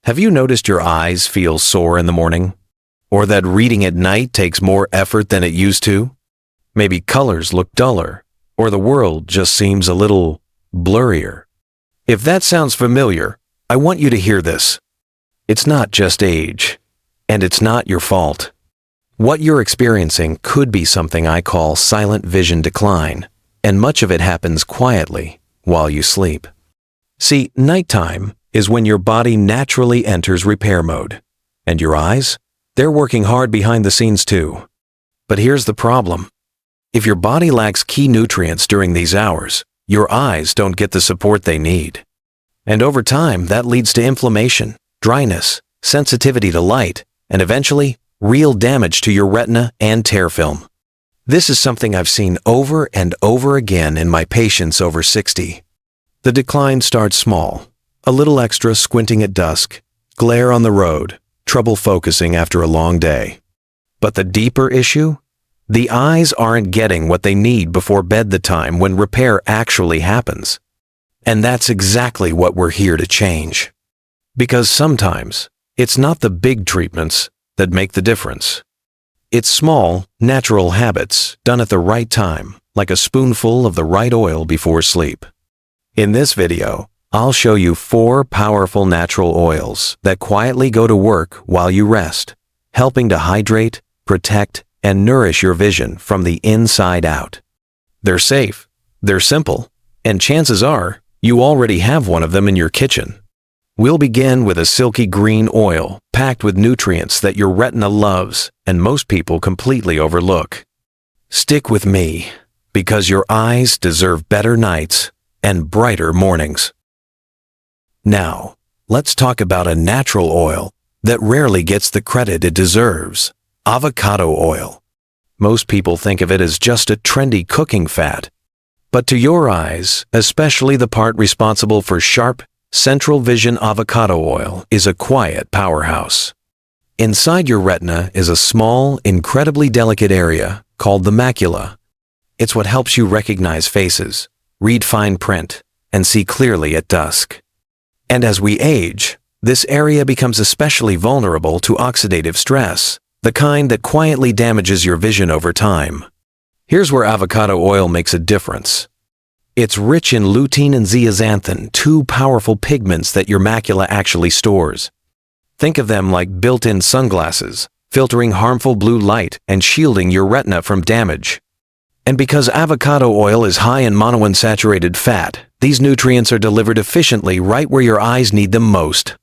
Have you noticed your eyes feel sore in the morning? Or that reading at night takes more effort than it used to? Maybe colors look duller, or the world just seems a little blurrier. If that sounds familiar, I want you to hear this. It's not just age, and it's not your fault. What you're experiencing could be something I call silent vision decline, and much of it happens quietly while you sleep. See, nighttime is when your body naturally enters repair mode, and your eyes, they're working hard behind the scenes too. But here's the problem. If your body lacks key nutrients during these hours, your eyes don't get the support they need. And over time, that leads to inflammation, dryness, sensitivity to light, and eventually, real damage to your retina and tear film. This is something I've seen over and over again in my patients over 60. The decline starts small, a little extra squinting at dusk, glare on the road, trouble focusing after a long day. But the deeper issue? The eyes aren't getting what they need before bed, the time when repair actually happens. And that's exactly what we're here to change. Because sometimes, it's not the big treatments that make the difference. It's small, natural habits done at the right time, like a spoonful of the right oil before sleep. In this video, I'll show you 4 powerful natural oils that quietly go to work while you rest, helping to hydrate, protect, and nourish your vision from the inside out. They're safe, they're simple, and chances are you already have one of them in your kitchen. We'll begin with a silky green oil packed with nutrients that your retina loves and most people completely overlook. Stick with me, because your eyes deserve better nights and brighter mornings. Now, let's talk about a natural oil that rarely gets the credit it deserves: avocado oil. Most people think of it as just a trendy cooking fat. But to your eyes, especially the part responsible for sharp, central vision, avocado oil is a quiet powerhouse. Inside your retina is a small, incredibly delicate area called the macula. It's what helps you recognize faces, read fine print, and see clearly at dusk. And as we age, this area becomes especially vulnerable to oxidative stress, the kind that quietly damages your vision over time. Here's where avocado oil makes a difference. It's rich in lutein and zeaxanthin, 2 powerful pigments that your macula actually stores. Think of them like built-in sunglasses, filtering harmful blue light and shielding your retina from damage. And because avocado oil is high in monounsaturated fat, these nutrients are delivered efficiently right where your eyes need them most.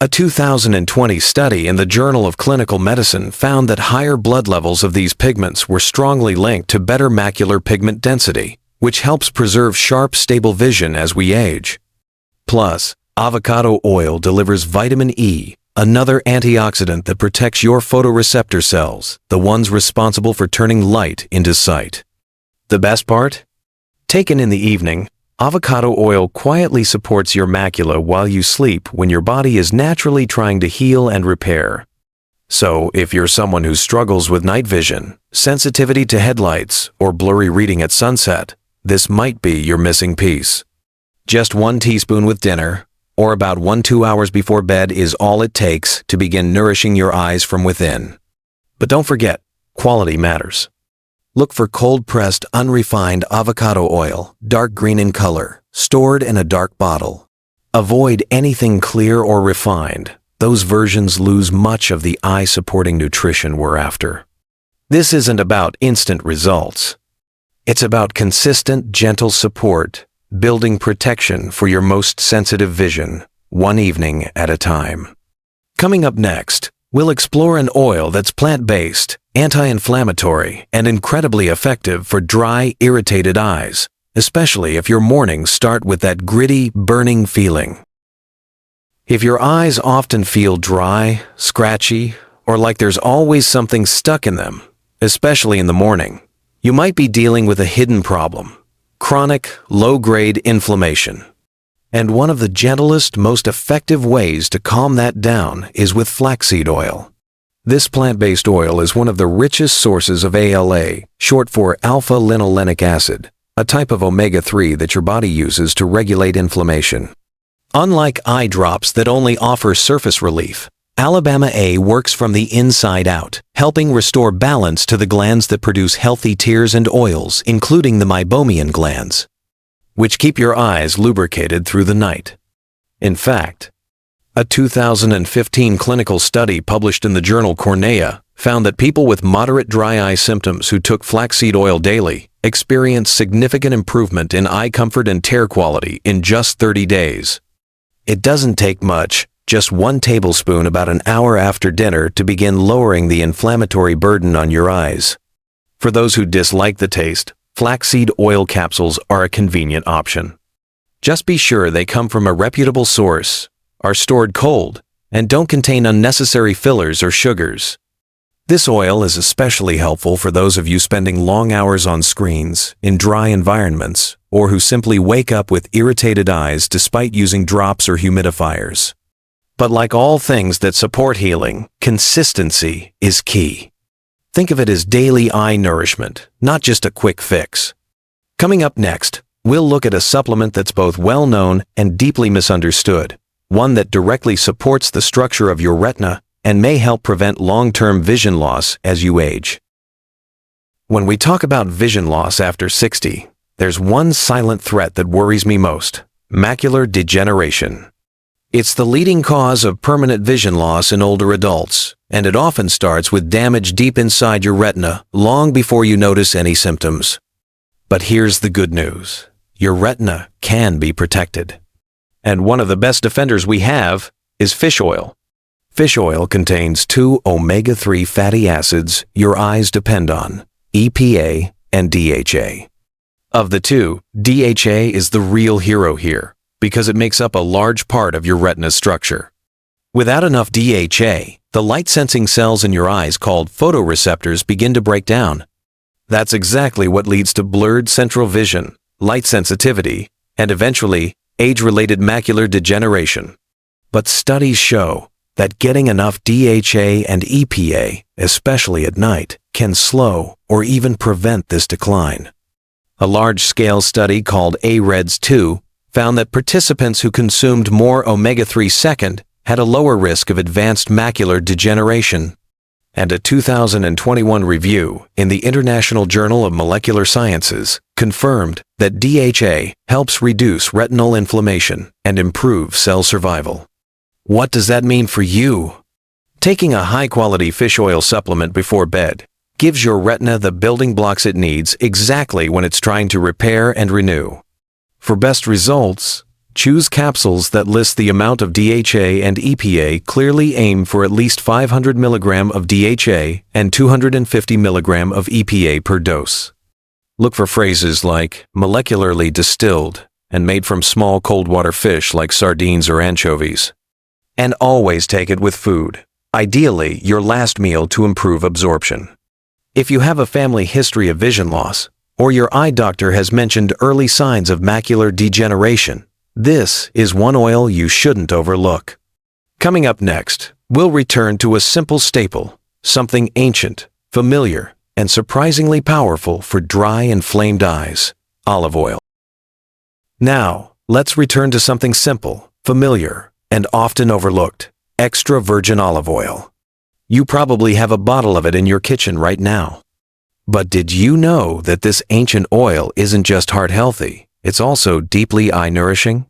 A 2020 study in the Journal of Clinical Medicine found that higher blood levels of these pigments were strongly linked to better macular pigment density, which helps preserve sharp, stable vision as we age. Plus, avocado oil delivers vitamin E, another antioxidant that protects your photoreceptor cells, the ones responsible for turning light into sight. The best part? Taken in the evening, avocado oil quietly supports your macula while you sleep when your body is naturally trying to heal and repair. So, if you're someone who struggles with night vision, sensitivity to headlights, or blurry reading at sunset, this might be your missing piece. Just 1 teaspoon with dinner, or about 1-2 hours before bed, is all it takes to begin nourishing your eyes from within. But don't forget, quality matters. Look for cold-pressed, unrefined avocado oil, dark green in color, stored in a dark bottle. Avoid anything clear or refined. Those versions lose much of the eye-supporting nutrition we're after. This isn't about instant results. It's about consistent, gentle support, building protection for your most sensitive vision, one evening at a time. Coming up next, we'll explore an oil that's plant-based, anti-inflammatory, and incredibly effective for dry, irritated eyes, especially if your mornings start with that gritty, burning feeling. If your eyes often feel dry, scratchy, or like there's always something stuck in them, especially in the morning, you might be dealing with a hidden problem: chronic, low-grade inflammation. And one of the gentlest, most effective ways to calm that down is with flaxseed oil. This plant-based oil is one of the richest sources of ALA, short for alpha-linolenic acid, a type of omega-3 that your body uses to regulate inflammation. Unlike eye drops that only offer surface relief, Alabama A works from the inside out, helping restore balance to the glands that produce healthy tears and oils, including the meibomian glands, which keep your eyes lubricated through the night. In fact, a 2015 clinical study published in the journal Cornea found that people with moderate dry eye symptoms who took flaxseed oil daily experienced significant improvement in eye comfort and tear quality in just 30 days. It doesn't take much, just 1 tablespoon about an hour after dinner to begin lowering the inflammatory burden on your eyes. For those who dislike the taste, flaxseed oil capsules are a convenient option. Just be sure they come from a reputable source, are stored cold, and don't contain unnecessary fillers or sugars. This oil is especially helpful for those of you spending long hours on screens, in dry environments, or who simply wake up with irritated eyes despite using drops or humidifiers. But like all things that support healing, consistency is key. Think of it as daily eye nourishment, not just a quick fix. Coming up next, we'll look at a supplement that's both well-known and deeply misunderstood, one that directly supports the structure of your retina and may help prevent long-term vision loss as you age. When we talk about vision loss after 60, there's one silent threat that worries me most: macular degeneration. It's the leading cause of permanent vision loss in older adults, and it often starts with damage deep inside your retina long before you notice any symptoms. But here's the good news: your retina can be protected. And one of the best defenders we have is fish oil. Fish oil contains 2 omega-3 fatty acids your eyes depend on, EPA and DHA. Of the two, DHA is the real hero here, because it makes up a large part of your retina structure. Without enough DHA, the light-sensing cells in your eyes called photoreceptors begin to break down. That's exactly what leads to blurred central vision, light sensitivity, and eventually, age-related macular degeneration. But studies show that getting enough DHA and EPA, especially at night, can slow or even prevent this decline. A large-scale study called AREDS-2 found that participants who consumed more omega-3 second had a lower risk of advanced macular degeneration. And a 2021 review in the International Journal of Molecular Sciences confirmed that DHA helps reduce retinal inflammation and improve cell survival. What does that mean for you? Taking a high-quality fish oil supplement before bed gives your retina the building blocks it needs exactly when it's trying to repair and renew. For best results, choose capsules that list the amount of DHA and EPA. Clearly aim for at least 500 mg of DHA and 250 mg of EPA per dose. Look for phrases like molecularly distilled and made from small cold water fish like sardines or anchovies. And always take it with food, ideally your last meal, to improve absorption. If you have a family history of vision loss, or your eye doctor has mentioned early signs of macular degeneration, this is one oil you shouldn't overlook. Coming up next, we'll return to a simple staple, something ancient, familiar, and surprisingly powerful for dry, inflamed eyes: olive oil. Now, let's return to something simple, familiar, and often overlooked: extra virgin olive oil. You probably have a bottle of it in your kitchen right now. But did you know that this ancient oil isn't just heart healthy, it's also deeply eye nourishing?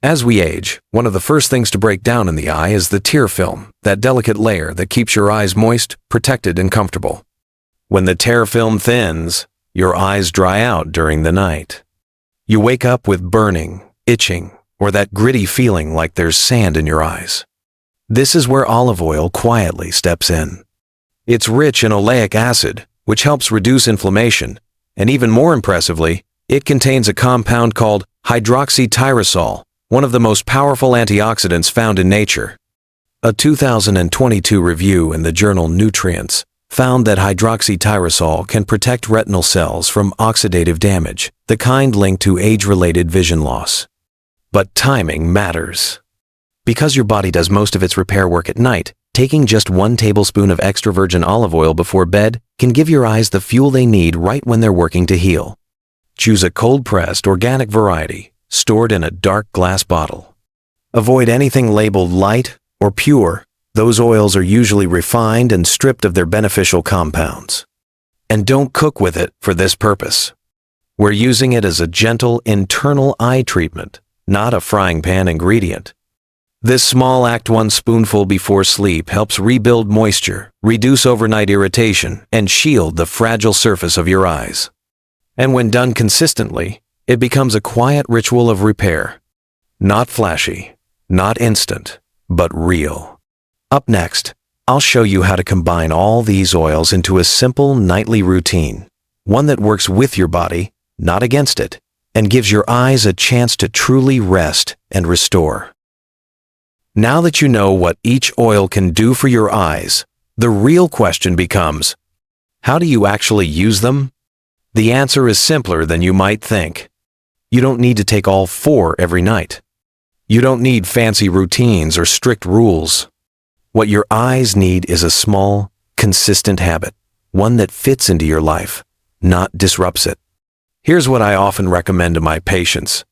As we age, one of the first things to break down in the eye is the tear film, that delicate layer that keeps your eyes moist, protected, and comfortable. When the tear film thins, your eyes dry out during the night. You wake up with burning, itching, or that gritty feeling like there's sand in your eyes. This is where olive oil quietly steps in. It's rich in oleic acid, which helps reduce inflammation, and even more impressively, it contains a compound called hydroxytyrosol, one of the most powerful antioxidants found in nature. A 2022 review in the journal Nutrients found that hydroxytyrosol can protect retinal cells from oxidative damage, the kind linked to age-related vision loss. But timing matters. Because your body does most of its repair work at night, taking just 1 tablespoon of extra virgin olive oil before bed can give your eyes the fuel they need right when they're working to heal. Choose a cold-pressed, organic variety, stored in a dark glass bottle. Avoid anything labeled light or pure. Those oils are usually refined and stripped of their beneficial compounds. And don't cook with it for this purpose. We're using it as a gentle internal eye treatment, not a frying pan ingredient. This small Act 1 spoonful before sleep helps rebuild moisture, reduce overnight irritation, and shield the fragile surface of your eyes. And when done consistently, it becomes a quiet ritual of repair. Not flashy, not instant, but real. Up next, I'll show you how to combine all these oils into a simple nightly routine, one that works with your body, not against it, and gives your eyes a chance to truly rest and restore. Now that you know what each oil can do for your eyes, the real question becomes, how do you actually use them? The answer is simpler than you might think. You don't need to take all 4 every night. You don't need fancy routines or strict rules. What your eyes need is a small, consistent habit, one that fits into your life, not disrupts it. Here's what I often recommend to my patients.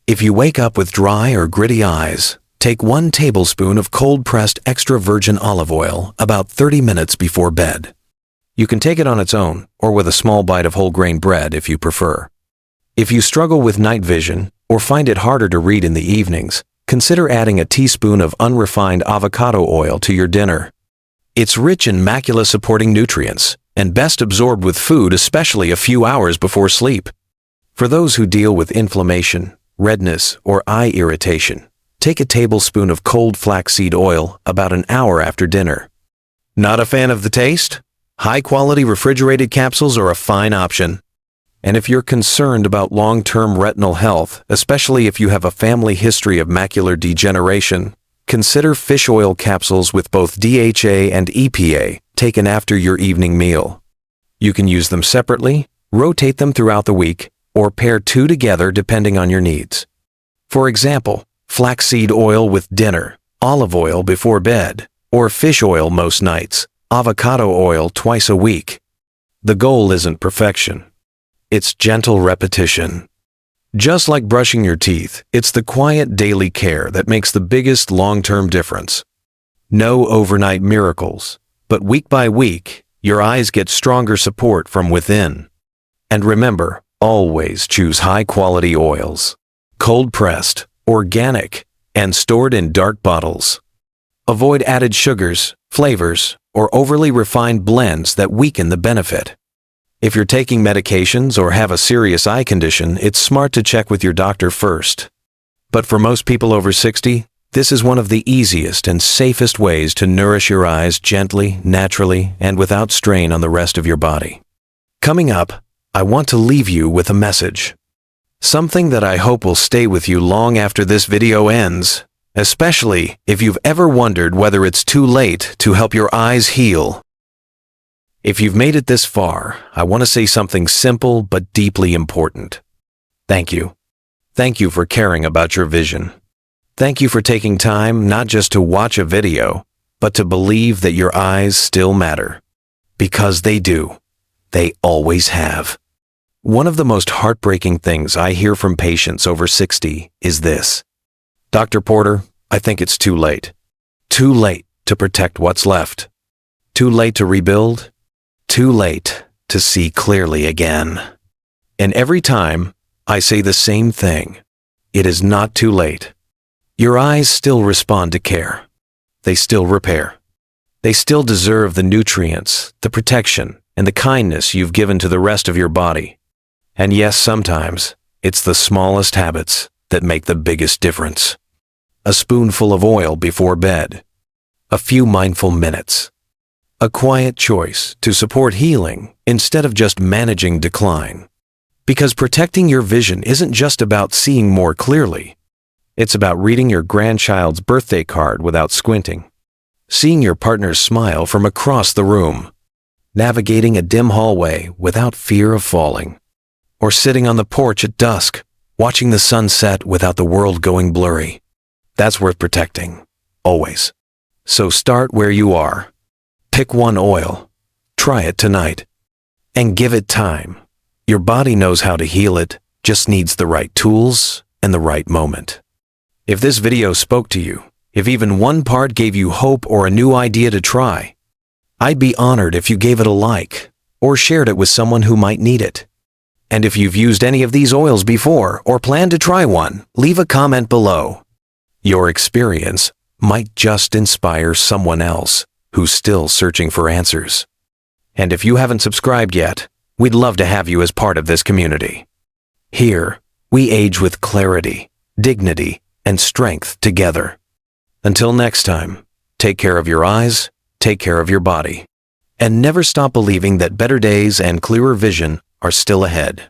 If you wake up with dry or gritty eyes, take 1 tablespoon of cold-pressed extra virgin olive oil about 30 minutes before bed. You can take it on its own or with a small bite of whole grain bread if you prefer. If you struggle with night vision or find it harder to read in the evenings, consider adding a teaspoon of unrefined avocado oil to your dinner. It's rich in macula-supporting nutrients and best absorbed with food, especially a few hours before sleep. For those who deal with inflammation, redness, or eye irritation, take a tablespoon of cold flaxseed oil about an hour after dinner. Not a fan of the taste? High-quality refrigerated capsules are a fine option. And if you're concerned about long-term retinal health, especially if you have a family history of macular degeneration, consider fish oil capsules with both DHA and EPA taken after your evening meal. You can use them separately, rotate them throughout the week, or pair 2 together depending on your needs. For example, flaxseed oil with dinner, olive oil before bed, or fish oil most nights, avocado oil twice a week. The goal isn't perfection. It's gentle repetition. Just like brushing your teeth, it's the quiet daily care that makes the biggest long-term difference. No overnight miracles, but week by week, your eyes get stronger support from within. And remember, always choose high-quality oils, cold-pressed, organic, and stored in dark bottles. Avoid added sugars, flavors, or overly refined blends that weaken the benefit. If you're taking medications or have a serious eye condition, it's smart to check with your doctor first. But for most people over 60, this is one of the easiest and safest ways to nourish your eyes gently, naturally, and without strain on the rest of your body. Coming up, I want to leave you with a message. Something that I hope will stay with you long after this video ends, especially if you've ever wondered whether it's too late to help your eyes heal. If you've made it this far, I want to say something simple but deeply important. Thank you. Thank you for caring about your vision. Thank you for taking time not just to watch a video, but to believe that your eyes still matter. Because they do. They always have. One of the most heartbreaking things I hear from patients over 60 is this. Dr. Porter, I think it's too late. Too late to protect what's left. Too late to rebuild. Too late to see clearly again. And every time, I say the same thing. It is not too late. Your eyes still respond to care. They still repair. They still deserve the nutrients, the protection, and the kindness you've given to the rest of your body. And yes, sometimes, it's the smallest habits that make the biggest difference. A spoonful of oil before bed. A few mindful minutes. A quiet choice to support healing instead of just managing decline. Because protecting your vision isn't just about seeing more clearly. It's about reading your grandchild's birthday card without squinting, seeing your partner's smile from across the room, navigating a dim hallway without fear of falling, or sitting on the porch at dusk, watching the sun set without the world going blurry. That's worth protecting, always. So start where you are. Pick 1 oil, try it tonight, and give it time. Your body knows how to heal it, just needs the right tools and the right moment. If this video spoke to you, if even one part gave you hope or a new idea to try, I'd be honored if you gave it a like or shared it with someone who might need it. And if you've used any of these oils before or plan to try one, leave a comment below. Your experience might just inspire someone else who's still searching for answers. And if you haven't subscribed yet, we'd love to have you as part of this community. Here, we age with clarity, dignity, and strength together. Until next time, take care of your eyes, take care of your body, and never stop believing that better days and clearer vision are still ahead.